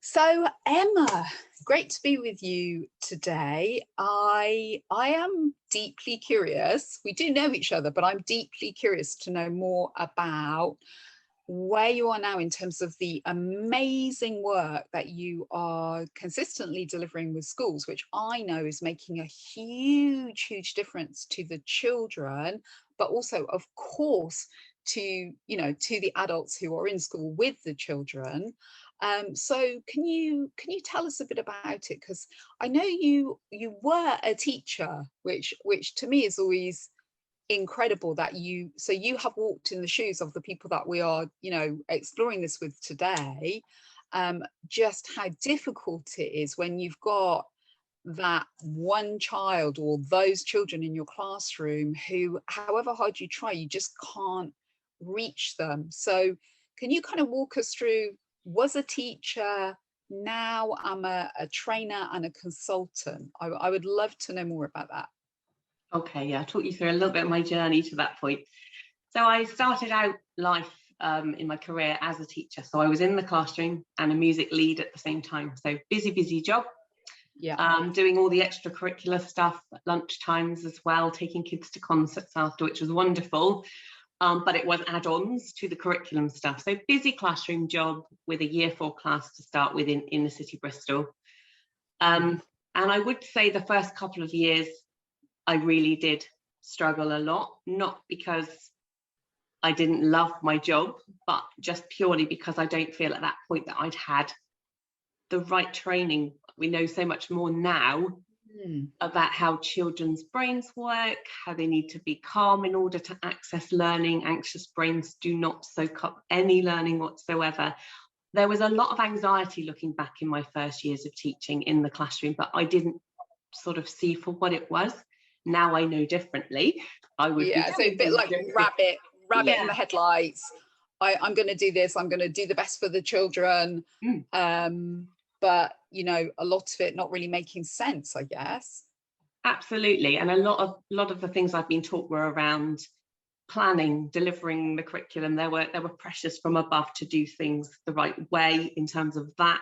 So Emma, great to be with you today. I am deeply curious. We do know each other, but I'm deeply curious to know more about where you are now in terms of the amazing work that you are consistently delivering with schools, which I know is making a huge difference to the children, but also, of course, to the adults who are in school with the children. So can you tell us a bit about it? Because I know you were a teacher, which to me is always incredible that you have walked in the shoes of the people that we are exploring this with today. Just how difficult it is when you've got that one child or those children in your classroom who, however hard you try, you just can't reach them. So can you kind of walk us through, was a teacher, now I'm a trainer and a consultant? I would love to know more about that. Okay, yeah, I'll talk you through a little bit of my journey to that point. So I started out life in my career as a teacher. So I was in the classroom and a music lead at the same time. So busy job. Yeah. Doing all the extracurricular stuff at lunch times as well, taking kids to concerts after, which was wonderful. But it was add-ons to the curriculum stuff. So busy classroom job with a year 4 class to start with in the city, Bristol. And I would say the first couple of years, I really did struggle a lot, not because I didn't love my job, but just purely because I don't feel at that point that I'd had the right training. We know so much more now about how children's brains work, how they need to be calm in order to access learning. Anxious brains do not soak up any learning whatsoever. There was a lot of anxiety looking back in my first years of teaching in the classroom, but I didn't sort of see for what it was. Now I know differently. I would so a bit like rabbit in the headlights. I'm going to do this, I'm going to do the best for the children. But a lot of it not really making sense, I guess. Absolutely. And a lot of the things I've been taught were around planning, delivering the curriculum. There were pressures from above to do things the right way in terms of that.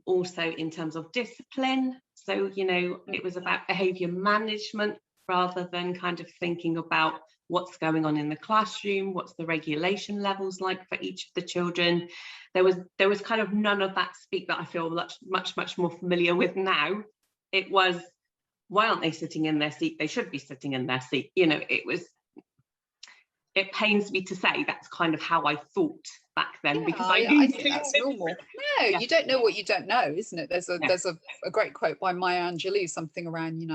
Also in terms of discipline. So, it was about behaviour management rather than kind of thinking about what's going on in the classroom, what's the regulation levels like for each of the children. There was kind of none of that speak that I feel much more familiar with now. It was, why aren't they sitting in their seat? They should be sitting in their seat. It pains me to say that's kind of how I thought back then, because I think that's normal. No, you don't know what you don't know, isn't it? There's a great quote by Maya Angelou, something around, you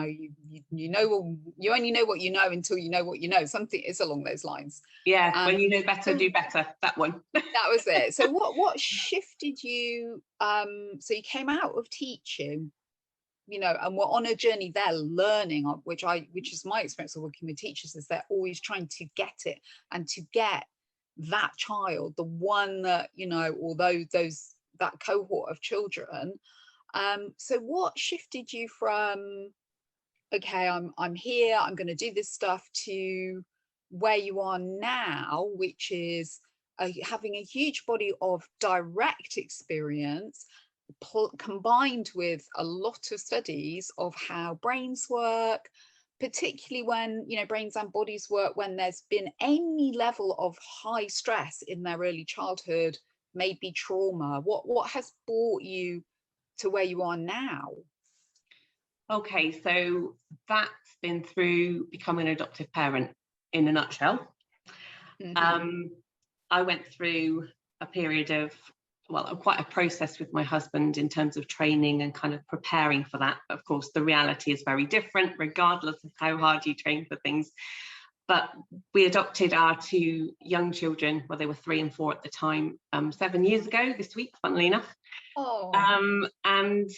only know what you know until you know what you know. Something is along those lines. Yeah, when you know better, do better. That one. That was it. So what shifted you? So you came out of teaching, and we're on a journey there, learning, which is my experience of working with teachers, is they're always trying to get it and to get that child, the one that, or that cohort of children. So what shifted you from, okay, I'm here, I'm going to do this stuff, to where you are now, which is having a huge body of direct experience combined with a lot of studies of how brains work, particularly when brains and bodies work when there's been any level of high stress in their early childhood, maybe trauma. What has brought you to where you are now? Okay, so that's been through becoming an adoptive parent in a nutshell. I went through a period of, quite a process with my husband in terms of training and kind of preparing for that. Of course, the reality is very different, regardless of how hard you train for things. But we adopted our 2 young children, they were 3 and 4 at the time, 7 years ago this week, funnily enough. And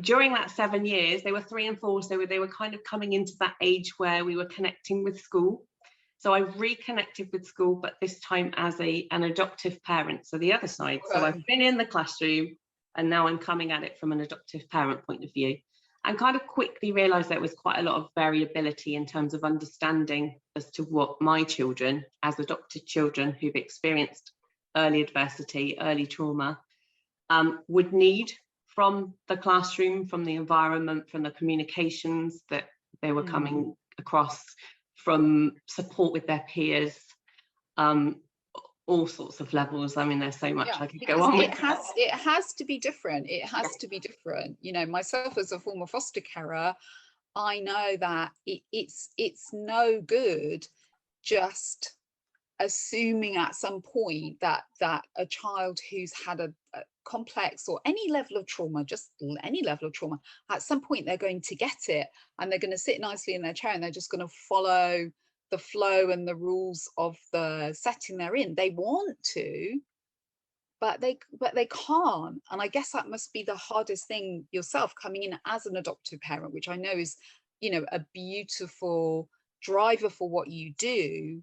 during that 7 years, they were 3 and 4, so they were kind of coming into that age where we were connecting with school. So I reconnected with school, but this time as an adoptive parent, so the other side. So I've been in the classroom and now I'm coming at it from an adoptive parent point of view, and kind of quickly realised there was quite a lot of variability in terms of understanding as to what my children, as adopted children who've experienced early adversity, early trauma, would need from the classroom, from the environment, from the communications that they were coming across, from support with their peers, all sorts of levels. I mean, there's so much I could go on with. It has to be different. It has to be different. You know, myself as a former foster carer, I know that it's no good just assuming at some point that a child who's had a complex or any level of trauma, just any level of trauma, at some point they're going to get it, and they're going to sit nicely in their chair and they're just going to follow the flow and the rules of the setting they're in. They want to, but they can't. And I guess that must be the hardest thing yourself, coming in as an adoptive parent, which I know is, you know, a beautiful driver for what you do,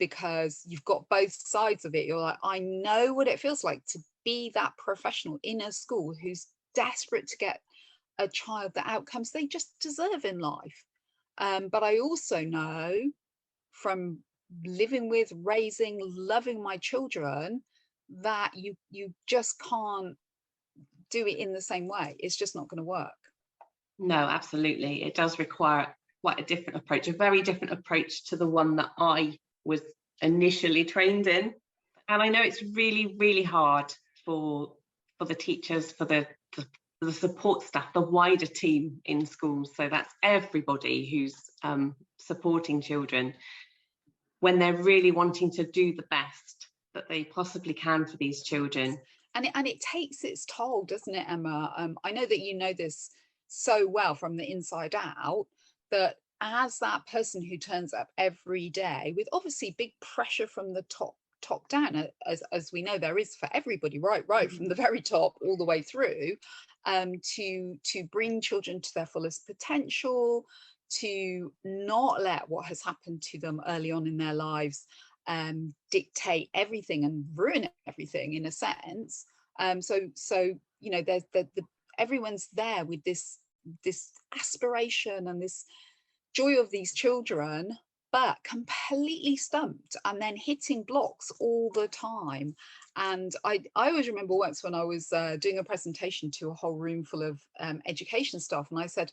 because you've got both sides of it. You're like, I know what it feels like to be that professional in a school who's desperate to get a child the outcomes they just deserve in life. But I also know from living with, raising, loving my children, that you just can't do it in the same way. It's just not going to work. No, absolutely. It does require quite a different approach, a very different approach to the one that I was initially trained in. And I know it's really, really hard for the teachers, for the support staff, the wider team in schools. So that's everybody who's supporting children, when they're really wanting to do the best that they possibly can for these children. And it takes its toll, doesn't it, Emma? I know that you know this so well from the inside out, that as that person who turns up every day with obviously big pressure from the top down, as we know there is for everybody, right from the very top all the way through, to bring children to their fullest potential, to not let what has happened to them early on in their lives dictate everything and ruin everything in a sense. So you know, there's everyone's there with this aspiration and this joy of these children, but completely stumped and then hitting blocks all the time. And I always remember once when I was doing a presentation to a whole room full of education staff, and I said,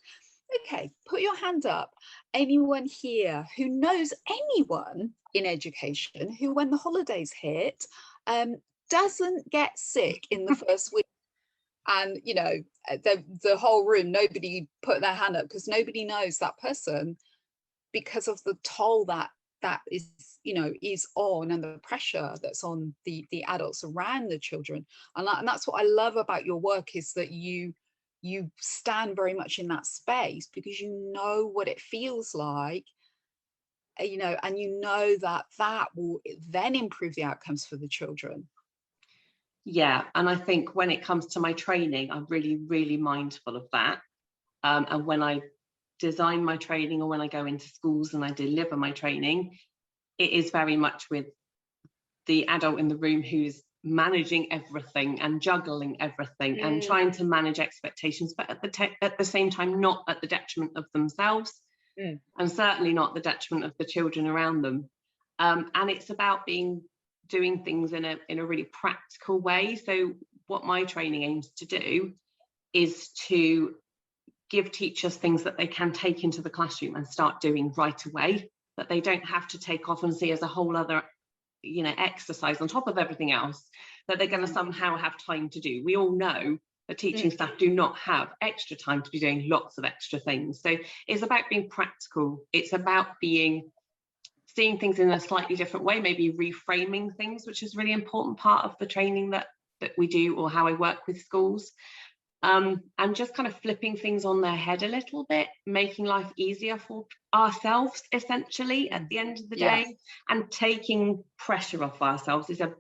okay, put your hand up, anyone here who knows anyone in education who, when the holidays hit, doesn't get sick in the first week. And you know, the whole room, nobody put their hand up, because nobody knows that person, because of the toll that is, you know, is on, and the pressure that's on the adults around the children. And that's what I love about your work, is that you stand very much in that space, because you know what it feels like, you know, and you know that will then improve the outcomes for the children. Yeah, and I think when it comes to my training, I'm really, really mindful of that. And when I design my training, or when I go into schools and I deliver my training, it is very much with the adult in the room who's managing everything and juggling everything and trying to manage expectations, but at the same time not at the detriment of themselves, and certainly not the detriment of the children around them. And it's about doing things in a really practical way. So what my training aims to do is to give teachers things that they can take into the classroom and start doing right away, that they don't have to take off and see as a whole other, you know, exercise on top of everything else that they're going to somehow have time to do. We all know that teaching staff do not have extra time to be doing lots of extra things. So it's about being practical. It's about seeing things in a slightly different way, maybe reframing things, which is a really important part of the training that we do, or how I work with schools. And just kind of flipping things on their head a little bit, making life easier for ourselves, essentially, at the end of the day. And taking pressure off ourselves is a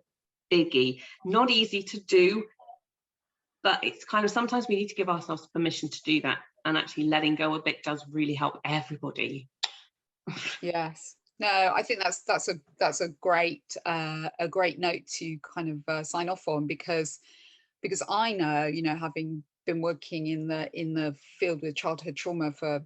biggie. Not easy to do, but it's kind of, sometimes we need to give ourselves permission to do that, and actually letting go a bit does really help everybody. Yes. No, I think that's a great note to kind of sign off on, because I know, you know, having been working in the field with childhood trauma for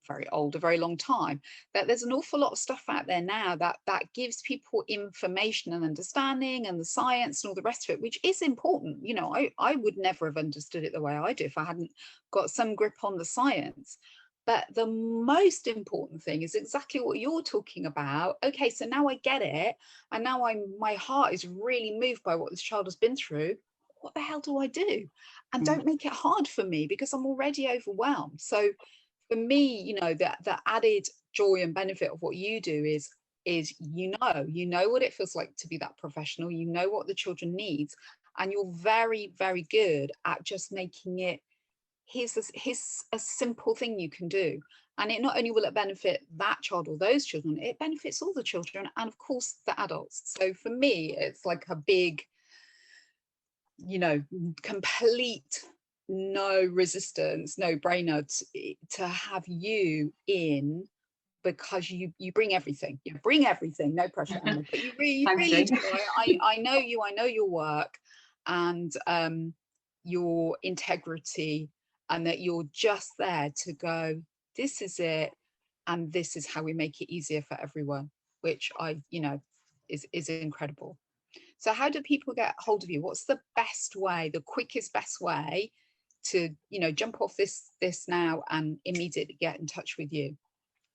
very old, a very long time, that there's an awful lot of stuff out there now that gives people information and understanding and the science and all the rest of it, which is important. You know, I would never have understood it the way I do if I hadn't got some grip on the science. But the most important thing is exactly what you're talking about. Okay, so now I get it, and now my heart is really moved by what this child has been through. What the hell do I do? And don't make it hard for me, because I'm already overwhelmed. So for me, you know, the added joy and benefit of what you do is you know what it feels like to be that professional. You know what the children needs, and you're very, very good at just making it, here's a simple thing you can do. And it not only will it benefit that child or those children, it benefits all the children and of course the adults. So for me, it's like a big, you know, complete no resistance, no brainer to have you in, because you bring everything. You bring everything. No pressure, Emma, but you really do. I know you. I know your work and your integrity, and that you're just there to go, this is it, and this is how we make it easier for everyone, which you know, is incredible. So how do people get hold of you? What's the best way, the quickest best way to, you know, jump off this now and immediately get in touch with you?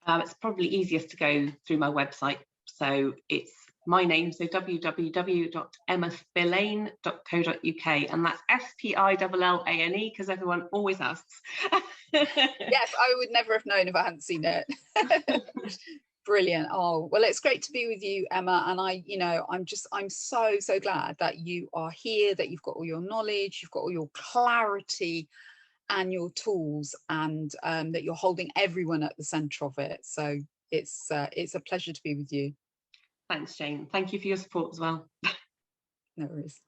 It's probably easiest to go through my website. So it's my name, so www.emmaspillane.co.uk, and that's Spillane, because everyone always asks. Yes, I would never have known if I hadn't seen it. Brilliant. Oh, well, it's great to be with you, Emma. And I'm so glad that you are here, that you've got all your knowledge, you've got all your clarity and your tools, and that you're holding everyone at the center of it. So it's a pleasure to be with you. Thanks, Jane. Thank you for your support as well. No worries.